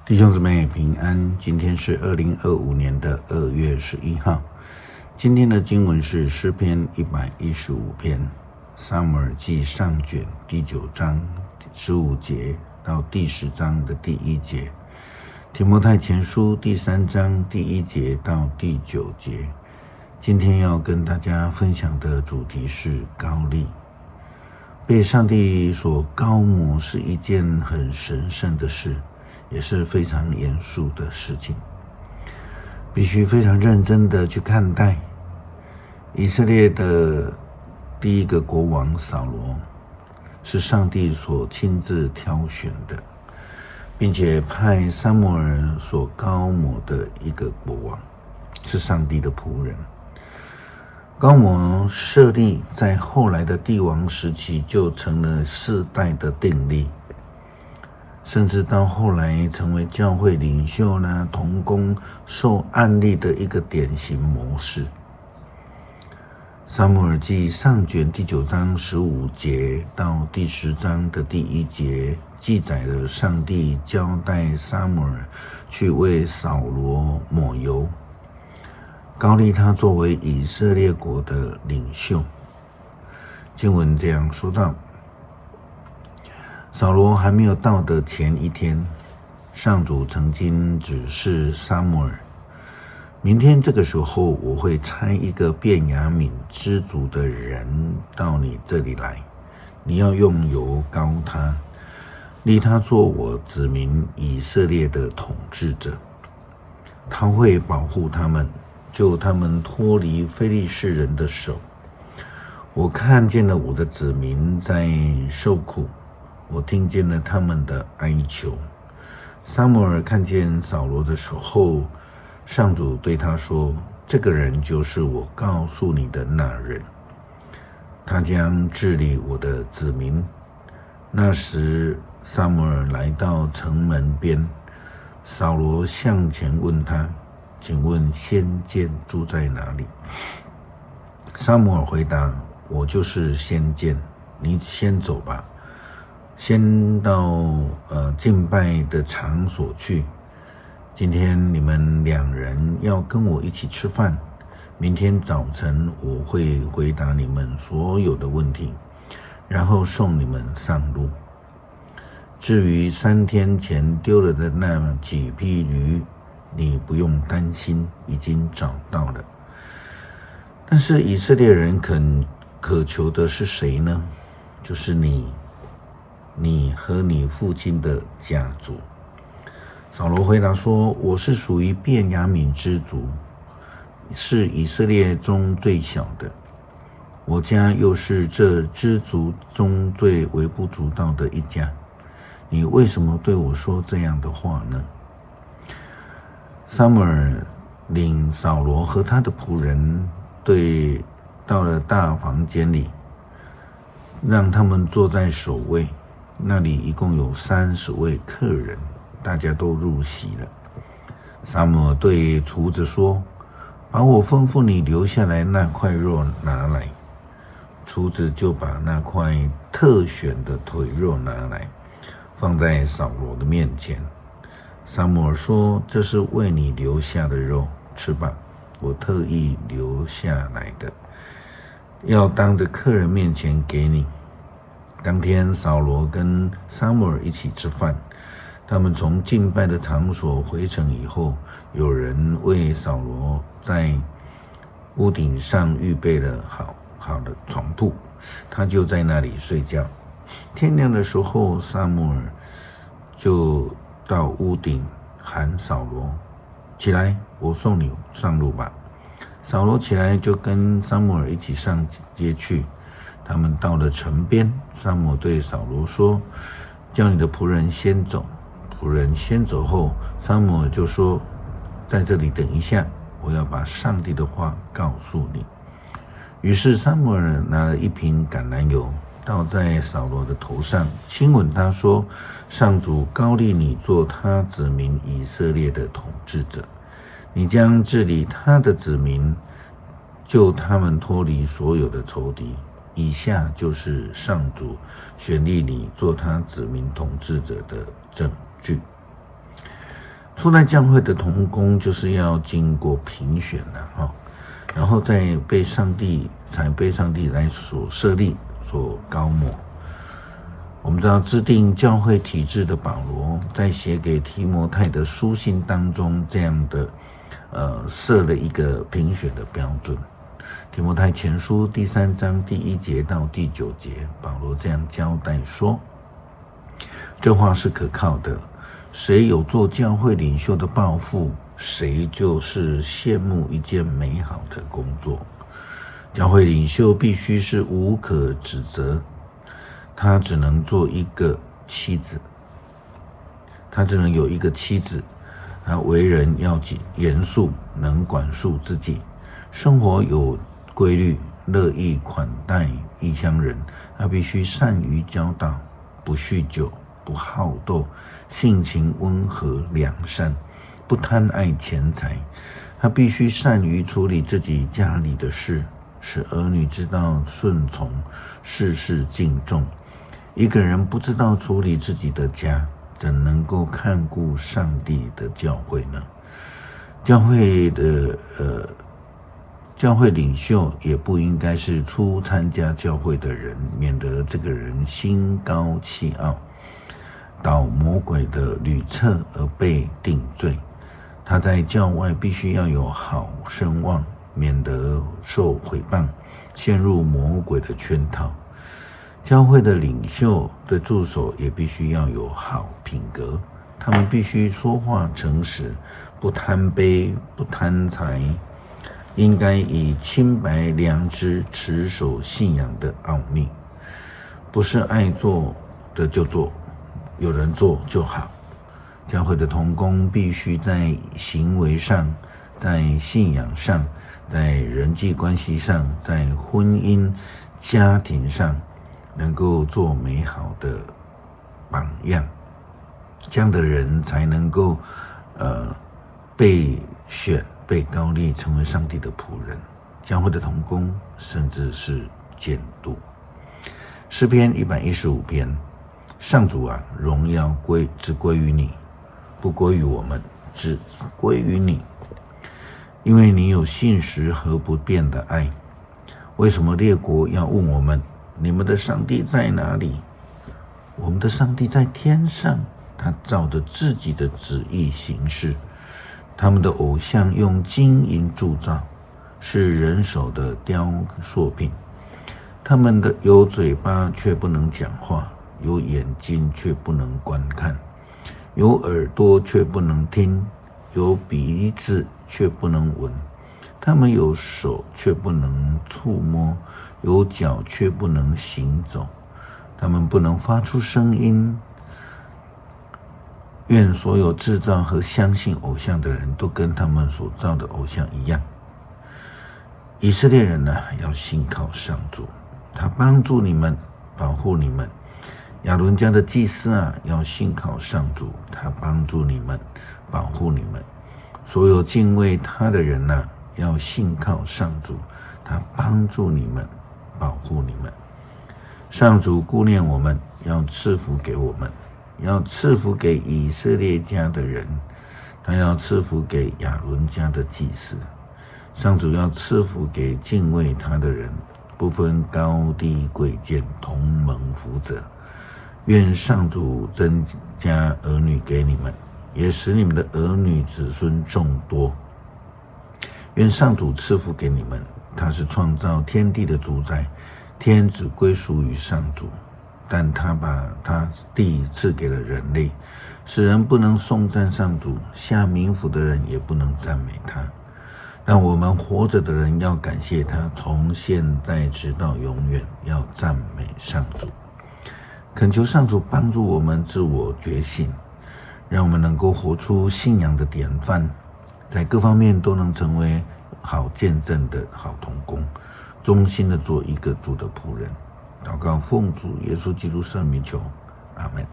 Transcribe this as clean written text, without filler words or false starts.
弟兄姊妹平安，今天是2025年的2月11号。今天的经文是诗篇115篇，撒母耳记上卷第9章15节到第10章的第1节，提摩太前书第3章第1节到第9节。今天要跟大家分享的主题是膏立。被上帝所膏抹是一件很神圣的事，也是非常严肃的事情，必须非常认真的去看待。以色列的第一个国王扫罗是上帝所亲自挑选的，并且派撒母耳所膏抹的一个国王，是上帝的仆人。膏抹设立在后来的帝王时期就成了世代的定例，甚至到后来成为教会领袖同工受案例的一个典型模式。撒母耳记上卷第9章15节到第10章的第1节，记载了上帝交代撒母耳去为扫罗抹油，膏立他作为以色列国的领袖。经文这样说道：扫罗还没有到的前一天，上主曾经指示撒母耳，明天这个时候我会差一个便雅悯支族的人到你这里来，你要用油膏他，立他做我子民以色列的统治者，他会保护他们，救他们脱离非利士人的手。我看见了我的子民在受苦，我听见了他们的哀求。撒母耳看见扫罗的时候，上主对他说，这个人就是我告诉你的那人，他将治理我的子民。那时撒母耳来到城门边，扫罗向前问他，请问先见住在哪里？撒母耳回答，我就是先见，你先走吧，先到敬拜的场所去。今天你们2人要跟我一起吃饭，明天早晨我会回答你们所有的问题，然后送你们上路。至于3天前丢了的那几匹驴，你不用担心，已经找到了。但是以色列人渴求的是谁呢？就是你和你父亲的家族。扫罗回答说，我是属于便雅悯支族，是以色列中最小的，我家又是这支族中最微不足道的一家，你为什么对我说这样的话呢？撒母耳领扫罗和他的仆人到了大房间里，让他们坐在首位，那里一共有30位客人，大家都入席了。撒母耳对厨子说，把我吩咐你留下来那块肉拿来。厨子就把那块特选的腿肉拿来，放在扫罗的面前。撒母耳说，这是为你留下的肉，吃吧，我特意留下来的，要当着客人面前给你。当天扫罗跟撒母耳一起吃饭，他们从敬拜的场所回城以后，有人为扫罗在屋顶上预备了好的床铺，他就在那里睡觉。天亮的时候，撒母耳就到屋顶喊扫罗，起来，我送你上路吧。扫罗起来就跟撒母耳一起上街去。他们到了城边，撒母耳对扫罗说，叫你的仆人先走。仆人先走后，撒母耳就说，在这里等一下，我要把上帝的话告诉你。于是撒母耳拿了1瓶橄榄油，倒在扫罗的头上，亲吻他说，上主膏立你做他子民以色列的统治者，你将治理他的子民，救他们脱离所有的仇敌。以下就是上主选立你做他子民统治者的证据。初代教会的同工就是要经过评选的然后再被上帝来所设立、所膏抹。我们知道，制定教会体制的保罗，在写给提摩太的书信当中，这样的设了一个评选的标准。提摩太前书第3章第1节到第9节，保罗这样交代说：这话是可靠的，谁有做教会领袖的抱负，谁就是羡慕一件美好的工作。教会领袖必须是无可指责，他只能做一个妻子，他只能有一个妻子，他为人要严肃，能管束自己，生活有规律，乐意款待异乡人。他必须善于教导，不酗酒，不好斗，性情温和良善，不贪爱钱财。他必须善于处理自己家里的事，使儿女知道顺从，事事敬重。一个人不知道处理自己的家，怎能够看顾上帝的教会呢？教会领袖也不应该是初参加教会的人，免得这个人心高气傲，倒魔鬼的吕测而被定罪。他在教外必须要有好声望，免得受毁谤，陷入魔鬼的圈套。教会的领袖的助手也必须要有好品格，他们必须说话诚实，不贪杯，不贪财，应该以清白良知持守信仰的奥秘，不是爱做的就做，有人做就好。教会的同工必须在行为上，在信仰上，在人际关系上，在婚姻家庭上能够做美好的榜样，这样的人才能够被选、被膏立成为上帝的仆人，教会的同工，甚至是监督。诗篇115篇，上主啊，荣耀只归于你，不归于我们，只归于你，因为你有信实和不变的爱。为什么列国要问我们，你们的上帝在哪里？我们的上帝在天上，他照着自己的旨意行事。他们的偶像用金银铸造，是人手的雕塑品。他们的有嘴巴却不能讲话，有眼睛却不能观看，有耳朵却不能听，有鼻子却不能闻。他们有手却不能触摸，有脚却不能行走。他们不能发出声音。愿所有制造和相信偶像的人都跟他们所造的偶像一样。以色列人要信靠上主，他帮助你们，保护你们。亚伦家的祭司要信靠上主，他帮助你们，保护你们。所有敬畏他的人要信靠上主，他帮助你们，保护你们。上主顾念我们，要赐福给我们，要赐福给以色列家的人，他要赐福给亚伦家的祭司。上主要赐福给敬畏他的人，不分高低贵贱，同蒙福泽。愿上主增加儿女给你们，也使你们的儿女子孙众多。愿上主赐福给你们，他是创造天地的主宰，天只归属于上主，但他把他地赐给了人类，使人不能颂赞上主，下冥府的人也不能赞美他。让我们活着的人要感谢他，从现在直到永远要赞美上主。恳求上主帮助我们自我觉醒，让我们能够活出信仰的典范，在各方面都能成为好见证的好同工，忠心的做一个主的仆人。祷告奉主耶稣基督圣名求，阿们。